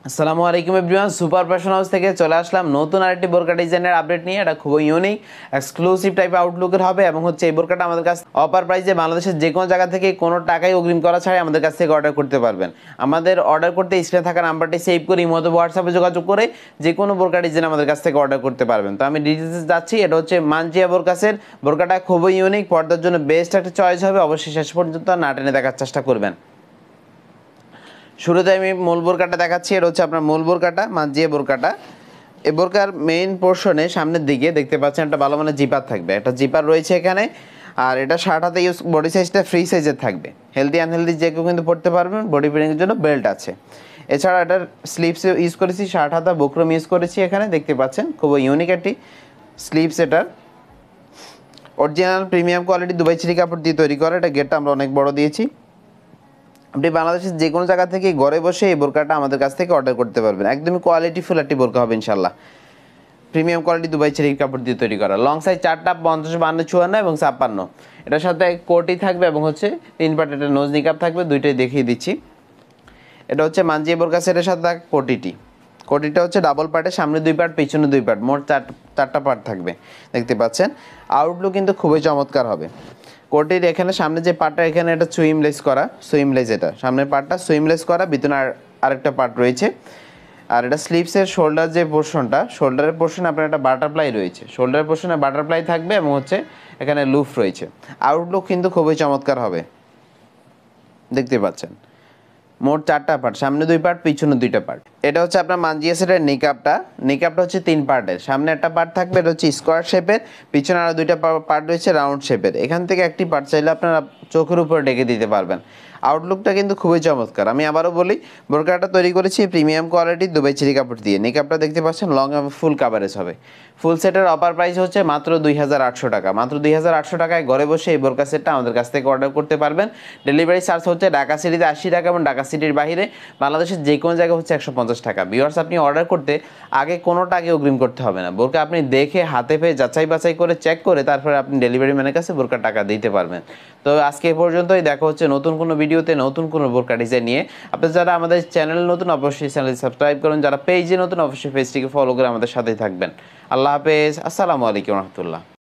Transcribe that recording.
আসসালামু আলাইকুম everyone, super fashion house থেকে চলে আসলাম নতুন আরেকটি বোরকা ডিজাইনের আপডেট নিয়ে। এটা খুবই ইউনিক এক্সক্লুসিভ টাইপ আউটলুকের হবে এবং হচ্ছে এই বোরকাটা আমাদের কাছে অফার প্রাইসে বাংলাদেশের যে কোনো জায়গা থেকে কোনো টাকাই অগ্রিম করা ছাড়াই আমাদের কাছ থেকে অর্ডার করতে পারবেন। আমাদের অর্ডার করতে স্ক্রিনে থাকা নাম্বারটি সেভ করে ইমোতে হোয়াটসঅ্যাপে যোগাযোগ করে যে কোনো বোরকা ডিজাইন আমাদের কাছ থেকে অর্ডার করতে পারবেন। তো আমি ডিটেলসে যাচ্ছি। এটা হচ্ছে মানজিয়া বোরকাসের বোরকাটা খুবই ইউনিক, পর্দার জন্য বেস্ট একটা চয়েস হবে। অবশ্যই শেষ পর্যন্ত না টেনে দেখার চেষ্টা করবেন। শুরুতে আমি মূল বোরকাটা দেখাচ্ছি। এটা হচ্ছে আপনার মূল বোরকাটা, মানজিয়া বোরকাটা। এই বোরকার মেইন পোর্শনে সামনের দিকে দেখতে পাচ্ছেন একটা ভালো মানের জিপার থাকবে, একটা জিপার রয়েছে এখানে। আর এটা শার্ট হাতে ইউজ, বডি সাইজটা ফ্রি সাইজের থাকবে। হেলদি আনহেলদি যে কেউ কিন্তু পড়তে পারবেন। বডি ফিটিংয়ের জন্য বেল্ট আছে। এছাড়া এটার স্লিভস ইউজ করেছি, শার্ট হাতা বুকরম ইউজ করেছি। এখানে দেখতে পাচ্ছেন খুব ইউনিক একটি স্লিভস। এটার অরিজিনাল প্রিমিয়াম কোয়ালিটি দুবাই চিরি কাপড় দিয়ে তৈরি করা। এটা গেটটা আমরা অনেক বড় দিয়েছি। আপনি বাংলাদেশের যে কোনো জায়গা থেকে ঘরে বসে এই বোরকাটা আমাদের কাছ থেকে অর্ডার করতে পারবেন। একদমই কোয়ালিটিফুল একটি বোরকা হবে ইনশাল্লাহ। প্রিমিয়াম কোয়ালিটি দুবাই চেরি কাপড় দিয়ে তৈরি করা। লং সাইজ 4টা 50, 52, 54 এবং 56। এটার সাথে কোটি থাকবে এবং হচ্ছে 3 পার্ট একটা নোজ নিকাপ থাকবে। দুইটাই দেখিয়ে দিচ্ছি। এটা হচ্ছে মানজিয়া বোরকা সেটের সাথে থাকে কোটিটি। কোটিটা হচ্ছে ডাবল পার্টে, সামনে 2 পার্ট পিছনে 2 পার্ট, মোট 4টা পার্ট থাকবে। দেখতে পাচ্ছেন আউটলুক কিন্তু খুবই চমৎকার হবে। কোটির এখানে সামনে যে পার্টটা, এখানে এটা সুইমলেস করা, সুইমলেস। এটা সামনের পার্টটা সুইমলেস করা, ভিতরে আরেকটা পার্ট রয়েছে। আর এটা স্লিভসের শোল্ডার যে পোর্শনটা, শোল্ডারের পোর্শনে আপনার একটা বাটারফ্লাই রয়েছে। শোল্ডারের পোর্শনে বাটারফ্লাই থাকবে এবং হচ্ছে এখানে লুফ রয়েছে। আউটলুক কিন্তু খুবই চমৎকার হবে। দেখতে পাচ্ছেন মোট 4টা পার্ট, সামনে 2 পার্ট পিছনে 2টা পার্ট। এটা হচ্ছে আপনার মানজিয়া সেটের নিকাপটা। নিকাপটা হচ্ছে 3 পার্টের। সামনে একটা পার্ট থাকবে, এটা হচ্ছে স্কোয়ার শেপের। পিছনে আরও 2টা পার্ট রয়েছে রাউন্ড শেপের। এখান থেকে একটি পার্ট চাইলে আপনারা চোখের উপরে ডেকে দিতে পারবেন। আউটলুকটা কিন্তু খুবই চমৎকার। আমি আবারও বলি, বোরকাটা তৈরি করেছি প্রিমিয়াম কোয়ালিটির দুবাই চেরি কাপড় দিয়ে। নিকাপটা দেখতে পাচ্ছেন লং এবং ফুল কাভারেজ হবে। ফুল সেটের অফার প্রাইস হচ্ছে মাত্র 2800 টাকা। মাত্র 2800 টাকায় ঘরে বসে এই বোরকা সেটটা আমাদের কাছ থেকে অর্ডার করতে পারবেন। ডেলিভারি চার্জ হচ্ছে ঢাকা সিটিতে 80 টাকা এবং ঢাকা সিটির বাইরে বাংলাদেশের যে কোনো জায়গায় হচ্ছে 150 টাকা। ভিউয়ার্স, আপনি অর্ডার করতে আগে কোনো টাকা অগ্রিম করতে হবে না। বোরকা আপনি দেখে হাতে পেয়ে যাচাই বাছাই করে চেক করে তারপরে আপনি ডেলিভারি ম্যানের কাছে বোরকার টাকা দিতে পারবেন। তো আজকে এ পর্যন্তই। দেখা হচ্ছে নতুন কোনো ভিডিওতে নতুন কোনো বোরকা ডিজাইন নিয়ে। আপনারা যারা আমাদের চ্যানেল নতুন, অবশ্যই চ্যানেলটি সাবস্ক্রাইব করুন। যারা পেজে নতুন, অবশ্যই পেজটিকে ফলো করে আমাদের সাথেই থাকবেন। আল্লাহ হাফেজ। আসসালামু আলাইকুম রহমতুল্লাহ।